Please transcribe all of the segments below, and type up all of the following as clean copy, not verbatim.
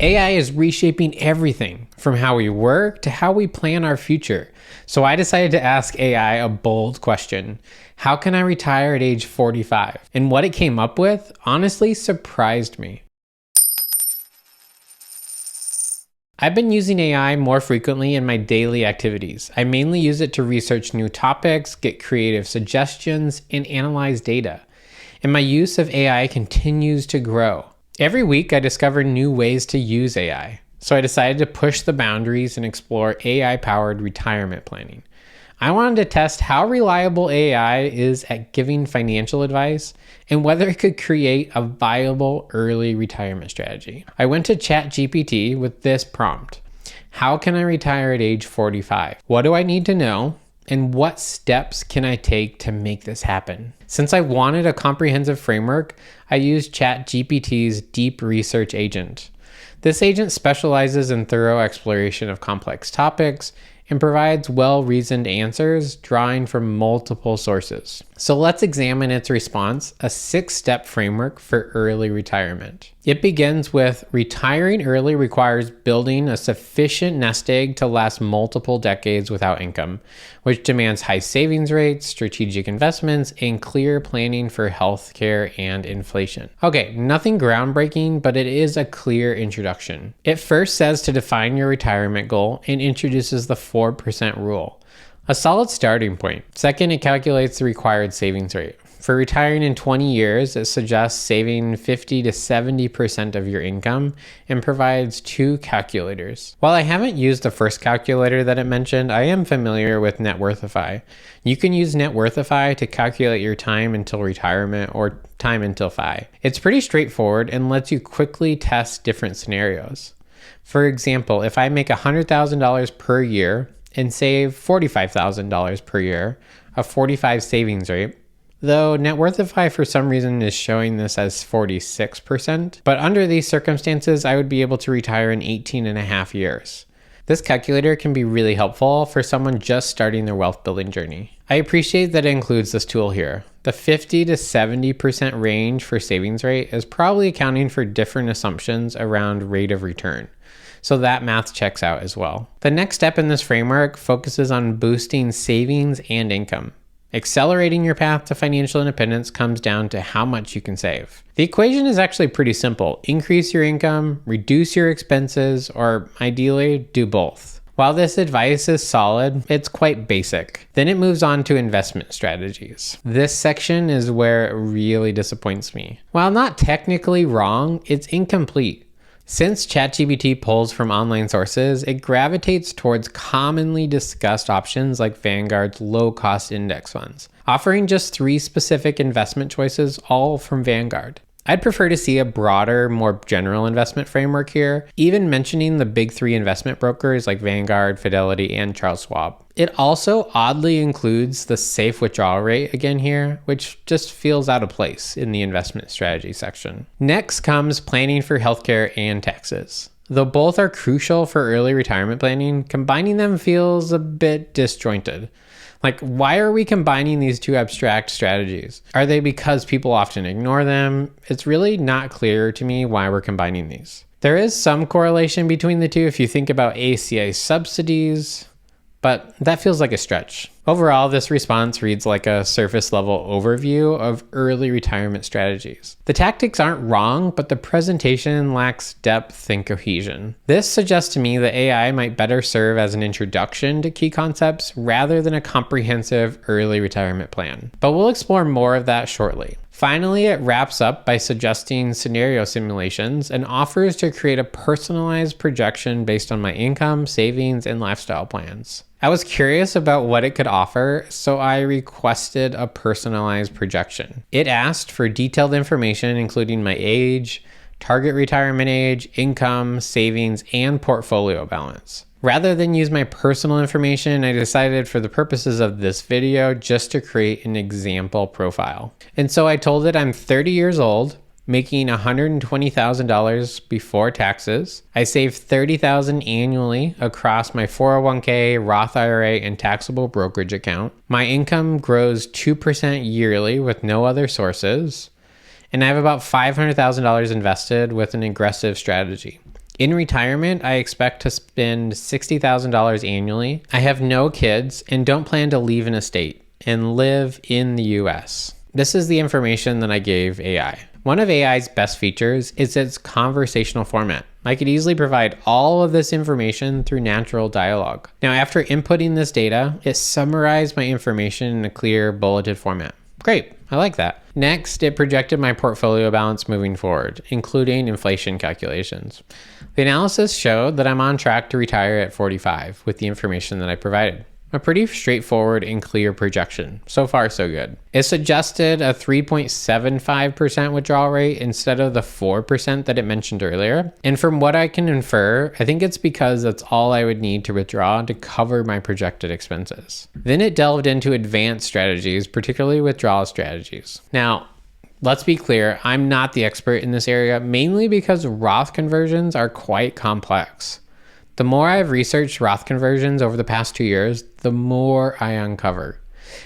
AI is reshaping everything from how we work to how we plan our future. So I decided to ask AI a bold question. How can I retire at age 45? And what it came up with honestly surprised me. I've been using AI more frequently in my daily activities. I mainly use it to research new topics, get creative suggestions, and analyze data. And my use of AI continues to grow. Every week I discover new ways to use AI. So I decided to push the boundaries and explore AI-powered retirement planning. I wanted to test how reliable AI is at giving financial advice and whether it could create a viable early retirement strategy. I went to ChatGPT with this prompt. How can I retire at age 45? What do I need to know? And what steps can I take to make this happen? Since I wanted a comprehensive framework, I used ChatGPT's deep research agent. This agent specializes in thorough exploration of complex topics and provides well-reasoned answers drawing from multiple sources. So let's examine its response, a 6-step framework for early retirement. It begins with retiring early requires building a sufficient nest egg to last multiple decades without income, which demands high savings rates, strategic investments, and clear planning for healthcare and inflation. Okay, nothing groundbreaking, but it is a clear introduction. It first says to define your retirement goal and introduces the 4% rule. A solid starting point. Second, it calculates the required savings rate. For retiring in 20 years, it suggests saving 50 to 70% of your income and provides 2 calculators. While I haven't used the first calculator that it mentioned, I am familiar with Networthify. You can use Networthify to calculate your time until retirement or time until FI. It's pretty straightforward and lets you quickly test different scenarios. For example, if I make $100,000 per year and save $45,000 per year, a 45 savings rate, though Networthify for some reason is showing this as 46%, but under these circumstances, I would be able to retire in 18 and a half years. This calculator can be really helpful for someone just starting their wealth building journey. I appreciate that it includes this tool here. The 50 to 70% range for savings rate is probably accounting for different assumptions around rate of return. So that math checks out as well. The next step in this framework focuses on boosting savings and income. Accelerating your path to financial independence comes down to how much you can save. The equation is actually pretty simple. Increase your income, reduce your expenses, or ideally do both. While this advice is solid, it's quite basic. Then it moves on to investment strategies. This section is where it really disappoints me. While not technically wrong, it's incomplete. Since ChatGPT pulls from online sources, it gravitates towards commonly discussed options like Vanguard's low-cost index funds, offering just 3 specific investment choices, all from Vanguard. I'd prefer to see a broader, more general investment framework here, even mentioning the big 3 investment brokers like Vanguard, Fidelity, and Charles Schwab. It also oddly includes the safe withdrawal rate again here, which just feels out of place in the investment strategy section. Next comes planning for healthcare and taxes. Though both are crucial for early retirement planning, combining them feels a bit disjointed. Like, why are we combining these 2 abstract strategies? Are they because people often ignore them? It's really not clear to me why we're combining these. There is some correlation between the 2 if you think about ACA subsidies, but that feels like a stretch. Overall, this response reads like a surface level overview of early retirement strategies. The tactics aren't wrong, but the presentation lacks depth and cohesion. This suggests to me that AI might better serve as an introduction to key concepts rather than a comprehensive early retirement plan. But we'll explore more of that shortly. Finally, it wraps up by suggesting scenario simulations and offers to create a personalized projection based on my income, savings, and lifestyle plans. I was curious about what it could offer, so I requested a personalized projection. It asked for detailed information including my age, target retirement age, income, savings, and portfolio balance. Rather than use my personal information, I decided for the purposes of this video just to create an example profile. And so I told it I'm 30 years old, making $120,000 before taxes. I save $30,000 annually across my 401k, Roth IRA, and taxable brokerage account. My income grows 2% yearly with no other sources. And I have about $500,000 invested with an aggressive strategy. In retirement, I expect to spend $60,000 annually. I have no kids and don't plan to leave an estate and live in the US. This is the information that I gave AI. One of AI's best features is its conversational format. I could easily provide all of this information through natural dialogue. Now, after inputting this data, it summarized my information in a clear, bulleted format. Great, I like that. Next, it projected my portfolio balance moving forward, including inflation calculations. The analysis showed that I'm on track to retire at 45 with the information that I provided. A pretty straightforward and clear projection. So far, so good. It suggested a 3.75% withdrawal rate instead of the 4% that it mentioned earlier. And from what I can infer, I think it's because that's all I would need to withdraw to cover my projected expenses. Then it delved into advanced strategies, particularly withdrawal strategies. Now, let's be clear, I'm not the expert in this area, mainly because Roth conversions are quite complex. The more I've researched Roth conversions over the past 2 years, the more I uncover.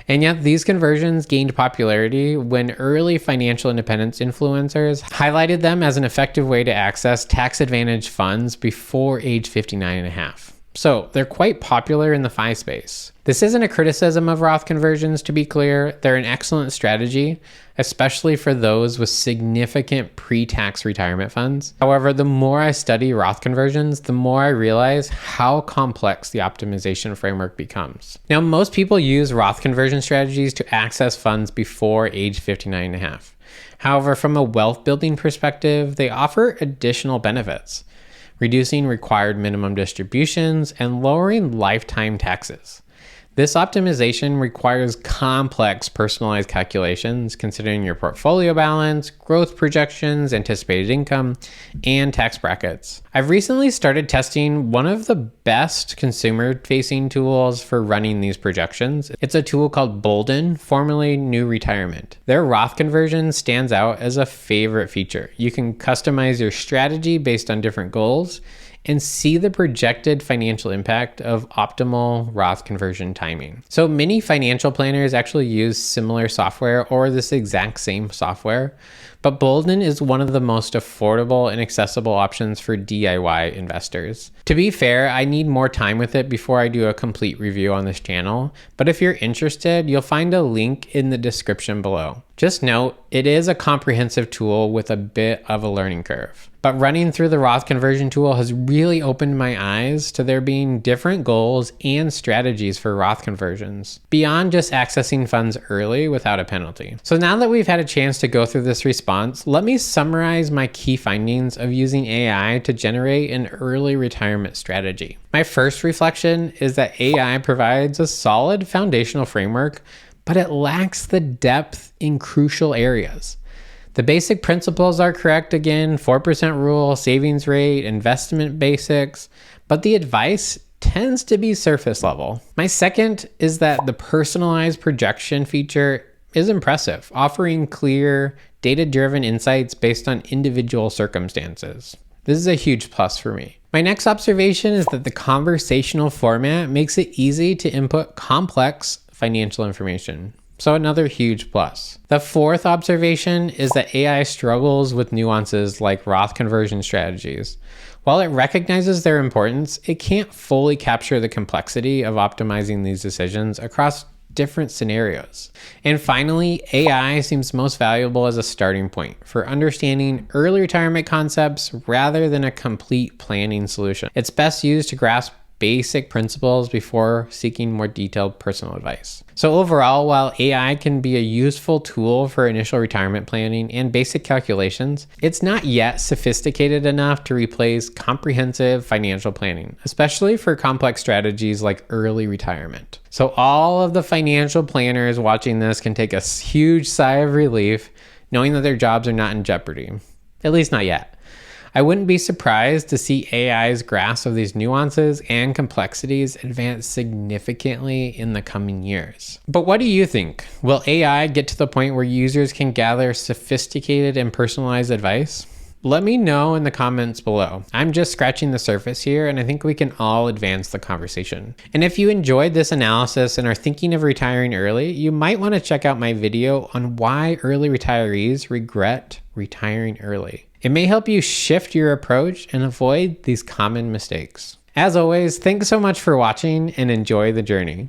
And yet these conversions gained popularity when early financial independence influencers highlighted them as an effective way to access tax-advantaged funds before age 59 and a half. So they're quite popular in the FI space. This isn't a criticism of Roth conversions, to be clear. They're an excellent strategy, especially for those with significant pre-tax retirement funds. However, the more I study Roth conversions, the more I realize how complex the optimization framework becomes. Now, most people use Roth conversion strategies to access funds before age 59 and a half. However, from a wealth building perspective, they offer additional benefits, reducing required minimum distributions and lowering lifetime taxes. This optimization requires complex personalized calculations considering your portfolio balance, growth projections, anticipated income, and tax brackets. I've recently started testing one of the best consumer-facing tools for running these projections. It's a tool called Bolden, formerly New Retirement. Their Roth conversion stands out as a favorite feature. You can customize your strategy based on different goals and see the projected financial impact of optimal Roth conversion timing. So many financial planners actually use similar software or this exact same software, but Bolden is one of the most affordable and accessible options for DIY investors. To be fair, I need more time with it before I do a complete review on this channel, but if you're interested, you'll find a link in the description below. Just note, it is a comprehensive tool with a bit of a learning curve. But running through the Roth conversion tool has really opened my eyes to there being different goals and strategies for Roth conversions, beyond just accessing funds early without a penalty. So now that we've had a chance to go through this response, let me summarize my key findings of using AI to generate an early retirement strategy. My first reflection is that AI provides a solid foundational framework, but it lacks the depth in crucial areas. The basic principles are correct again, 4% rule, savings rate, investment basics, but the advice tends to be surface level. My second is that the personalized projection feature is impressive, offering clear, data-driven insights based on individual circumstances. This is a huge plus for me. My next observation is that the conversational format makes it easy to input complex financial information. So another huge plus. The fourth observation is that AI struggles with nuances like Roth conversion strategies. While it recognizes their importance, it can't fully capture the complexity of optimizing these decisions across different scenarios. And finally, AI seems most valuable as a starting point for understanding early retirement concepts rather than a complete planning solution. It's best used to grasp basic principles before seeking more detailed personal advice. So overall, while AI can be a useful tool for initial retirement planning and basic calculations, it's not yet sophisticated enough to replace comprehensive financial planning, especially for complex strategies like early retirement. So all of the financial planners watching this can take a huge sigh of relief knowing that their jobs are not in jeopardy, at least not yet. I wouldn't be surprised to see AI's grasp of these nuances and complexities advance significantly in the coming years. But what do you think? Will AI get to the point where users can gather sophisticated and personalized advice? Let me know in the comments below. I'm just scratching the surface here, and I think we can all advance the conversation. And if you enjoyed this analysis and are thinking of retiring early, you might want to check out my video on why early retirees regret retiring early. It may help you shift your approach and avoid these common mistakes. As always, thanks so much for watching and enjoy the journey.